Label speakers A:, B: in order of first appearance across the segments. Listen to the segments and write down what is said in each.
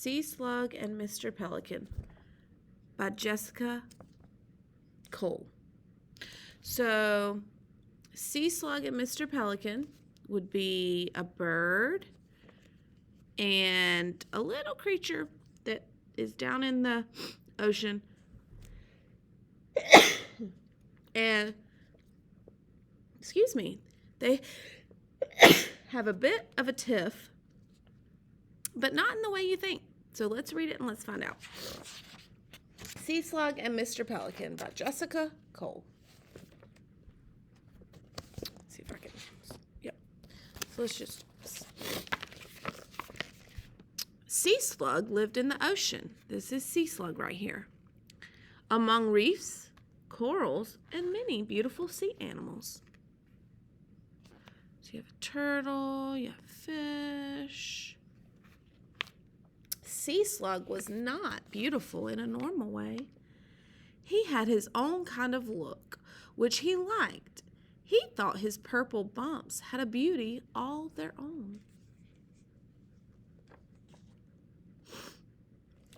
A: Sea Slug and Mr. Pelican by Jessica Cole. So, Sea Slug and Mr. Pelican would be a bird and a little creature that is down in the ocean. And, excuse me, they have a bit of a tiff, but not in the way you think. So let's read it and let's find out. Sea Slug and Mr. Pelican by Jessica Cole. Let's see if I can. Yep. So let's just. Sea Slug lived in the ocean. This is Sea Slug right here. Among reefs, corals, and many beautiful sea animals. So you have a turtle, you have fish. Sea Slug was not beautiful in a normal way. He had his own kind of look, which he liked. He thought his purple bumps had a beauty all their own.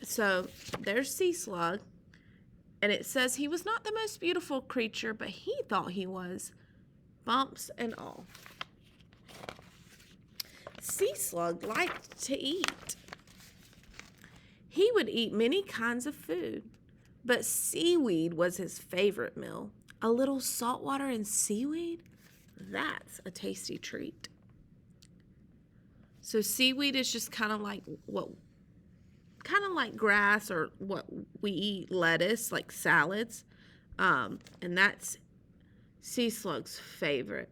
A: So there's Sea Slug, and it says he was not the most beautiful creature, but he thought he was, bumps and all. Sea Slug liked to eat. He would eat many kinds of food, but seaweed was his favorite meal. A little saltwater and seaweed? That's a tasty treat. So seaweed is just kind of like grass, or what we eat, lettuce, like salads. And that's Sea Slug's favorite.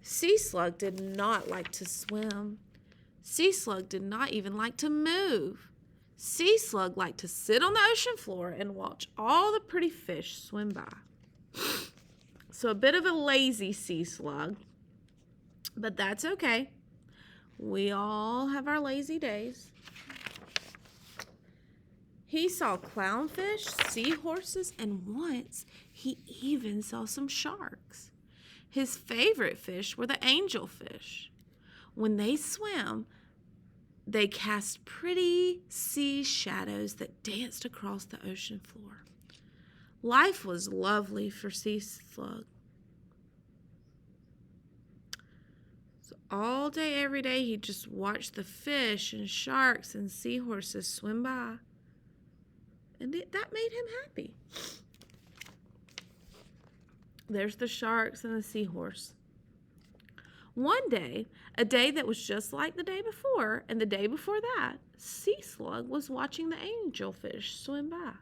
A: Sea Slug did not like to swim. Sea Slug did not even like to move. Sea Slug liked to sit on the ocean floor and watch all the pretty fish swim by. So a bit of a lazy Sea Slug, but that's okay. We all have our lazy days. He saw clownfish, seahorses, and once he even saw some sharks. His favorite fish were the angelfish. When they swam, they cast pretty sea shadows that danced across the ocean floor. Life was lovely for Sea Slug. So all day, every day, he just watched the fish and sharks and seahorses swim by. And that made him happy. There's the sharks and the seahorse. One day, a day that was just like the day before, and the day before that, Sea Slug was watching the angelfish swim by.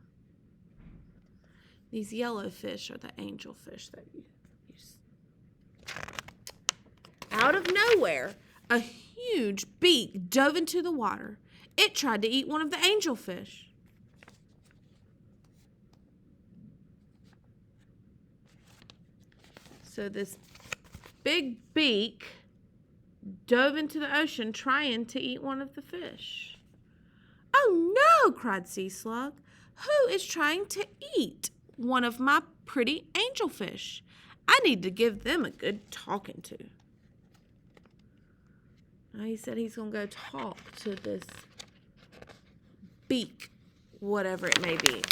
A: These yellow fish are the angelfish that you see. Out of nowhere, a huge beak dove into the water. It tried to eat one of the angelfish. So this big beak dove into the ocean trying to eat one of the fish. "Oh no," cried Sea Slug. "Who is trying to eat one of my pretty angelfish? I need to give them a good talking to." Now he said he's going to go talk to this beak, whatever it may be.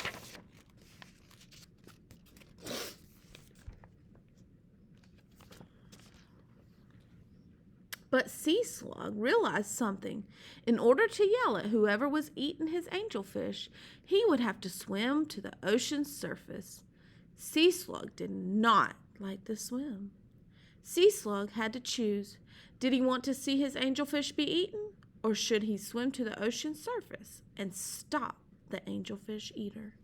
A: But Sea Slug realized something. In order to yell at whoever was eating his angelfish, he would have to swim to the ocean's surface. Sea Slug did not like to swim. Sea Slug had to choose. Did he want to see his angelfish be eaten, or should he swim to the ocean's surface and stop the angelfish eater?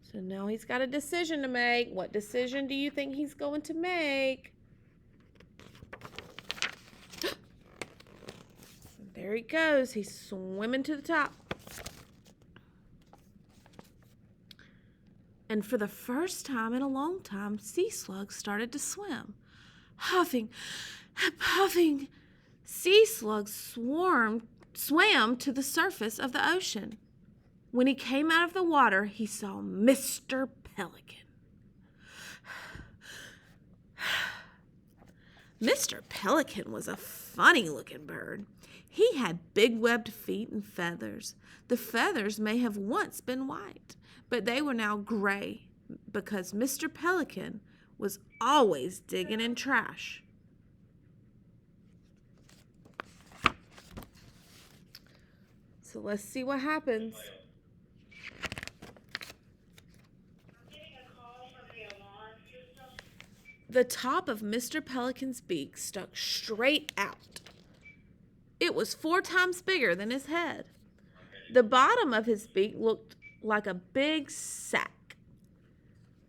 A: So now he's got a decision to make. What decision do you think he's going to make? There he goes. He's swimming to the top. And for the first time in a long time, Sea Slug started to swim. Huffing and puffing, Sea Slug swam to the surface of the ocean. When he came out of the water, he saw Mr. Pelican. Mr. Pelican was a funny-looking bird. He had big webbed feet and feathers. The feathers may have once been white, but they were now gray because Mr. Pelican was always digging in trash. So let's see what happens. The top of Mr. Pelican's beak stuck straight out. It was 4 times bigger than his head. The bottom of his beak looked like a big sack.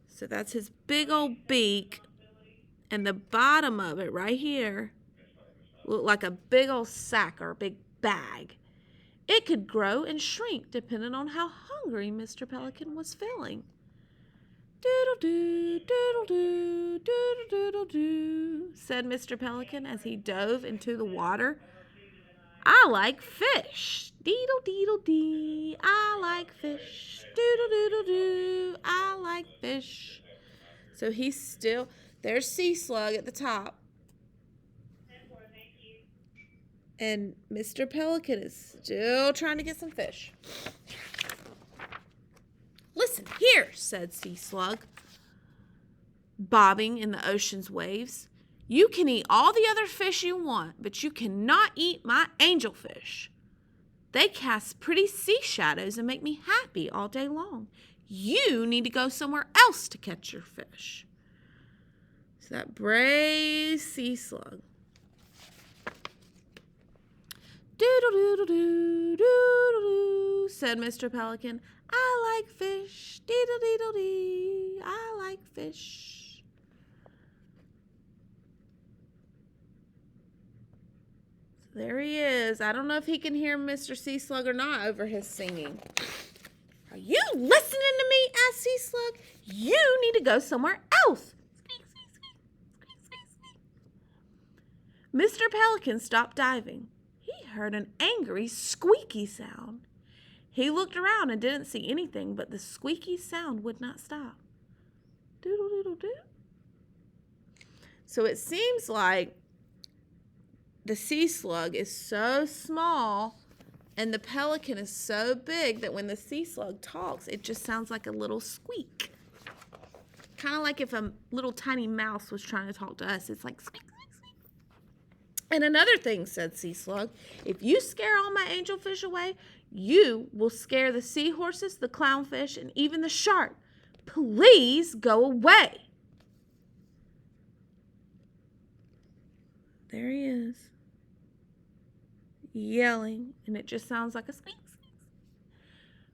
A: So that's his big old beak. And the bottom of it right here looked like a big old sack or a big bag. It could grow and shrink depending on how hungry Mr. Pelican was feeling. "Doodle-doo, doodle-doo, doodle-doodle-doo," said Mr. Pelican as he dove into the water. "I like fish. Deedle-deedle-dee. I like fish. Doodle-doodle-doo. I like fish." So there's Sea Slug at the top. And Mr. Pelican is still trying to get some fish. "Listen here," said Sea Slug, bobbing in the ocean's waves. "You can eat all the other fish you want, but you cannot eat my angelfish. They cast pretty sea shadows and make me happy all day long. You need to go somewhere else to catch your fish." So that brave Sea Slug. "Doodle-doodle-doo, doodle-doo," said Mr. Pelican. "I like fish. Deedle-deedle-dee. I like fish." So there he is. I don't know if he can hear Mr. Sea Slug or not over his singing. "Are you listening to me?" asked Sea Slug. "You need to go somewhere else." Squeak, squeak, squeak. Squeak, squeak, squeak. Mr. Pelican stopped diving. He heard an angry, squeaky sound. He looked around and didn't see anything, but the squeaky sound would not stop. Doodle-doodle-doo. So it seems like the Sea Slug is so small and the Pelican is so big that when the Sea Slug talks, it just sounds like a little squeak. Kind of like if a little tiny mouse was trying to talk to us. It's like squeak, squeak, squeak. "And another thing," said Sea Slug, "if you scare all my angelfish away, you will scare the seahorses, the clownfish, and even the shark. Please go away." There he is, yelling, and it just sounds like a squeak, squeak.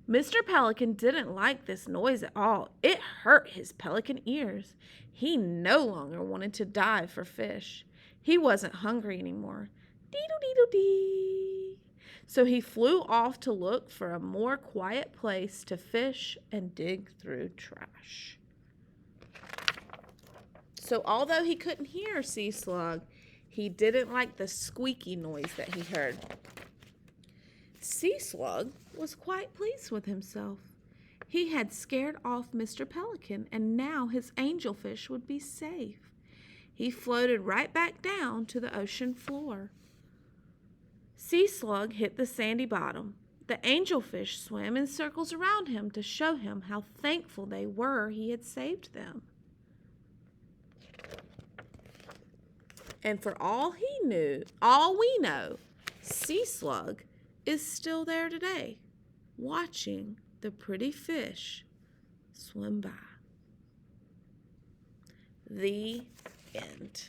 A: Mr. Pelican didn't like this noise at all. It hurt his pelican ears. He no longer wanted to dive for fish. He wasn't hungry anymore. Deedle-deedle-dee. So he flew off to look for a more quiet place to fish and dig through trash. So although he couldn't hear Sea Slug, he didn't like the squeaky noise that he heard. Sea Slug was quite pleased with himself. He had scared off Mr. Pelican, and now his angelfish would be safe. He floated right back down to the ocean floor. Sea Slug hit the sandy bottom. The angelfish swam in circles around him to show him how thankful they were he had saved them. And for all we know, Sea Slug is still there today, watching the pretty fish swim by. The end.